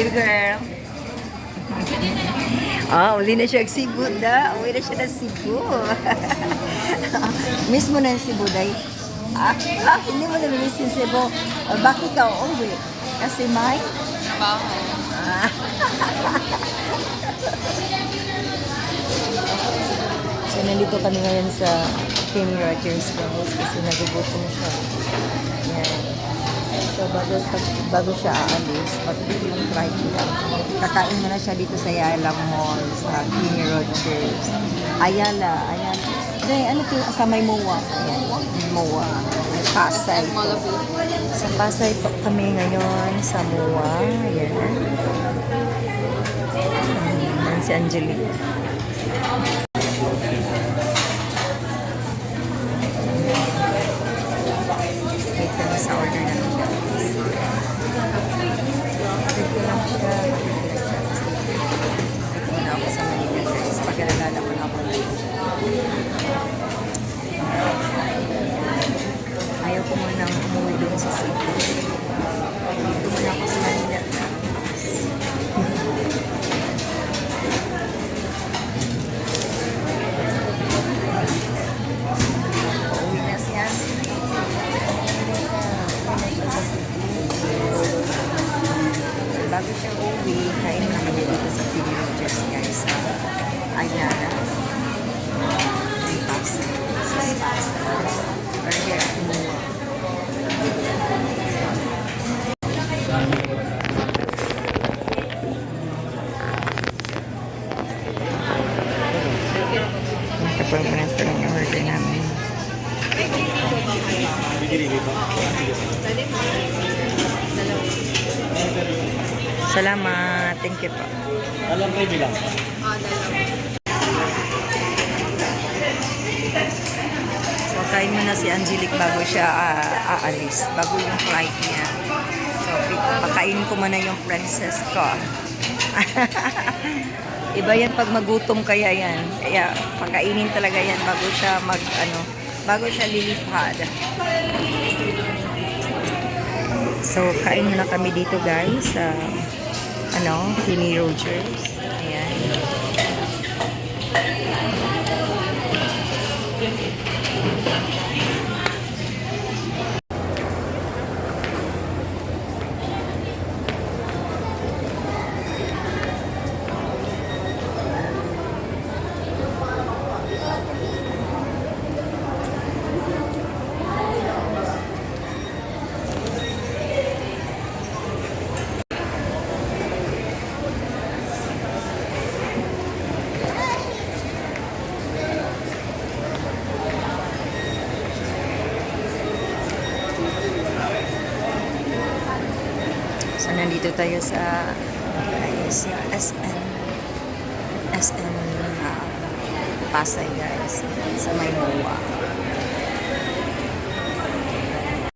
Baby girl. Uli na siya Cebu da. Uwi na siya ng Cebu. Miss mo na yung Cebu, day? Hindi mo na miss yung Cebu. Bakit ka uwi? Kasi may? Trabaho. So, nandito kami ngayon sa King Rogers guys kasi nagugutom siya. Yan. So, bago siya aalis, pag-bili yung flight niya, kakain mo na siya dito sa Ayala Mall, sa King Rogers. Ayala. Dahil, ano ito? Sa may MOA. Ayan, MOA. Pasay. Sa Pasay po kami ngayon, sa MOA. Ayan. Ayan si Angelique. Wait kami sa order namin guys. Wait ko lang siya. Wait ko na ako sa Manila guys. Pag-alala ko na ako. Ayaw ko muna umuwi doon sa Cebu. Dito muna ako sa Manila guys. Bago siya uwi, kain na kami dito sa King Rogers guys. Ayala. May pasta. May pasta. Burger at mua. Kapag ito lang yung order namin. Salamat. Thank you po. Alam kayo bilang? So, kain muna si Angelique bago siya aalis. Bago yung flight niya. So, pakainin ko muna yung princess ko. Iba yan pag magutom kaya yan. Kaya, pakainin talaga yan bago siya bago siya lilipad. So, kain muna kami dito guys sa King Rogers. Ayan. So, nandito tayo sa SM Pasay guys, sa may MOA.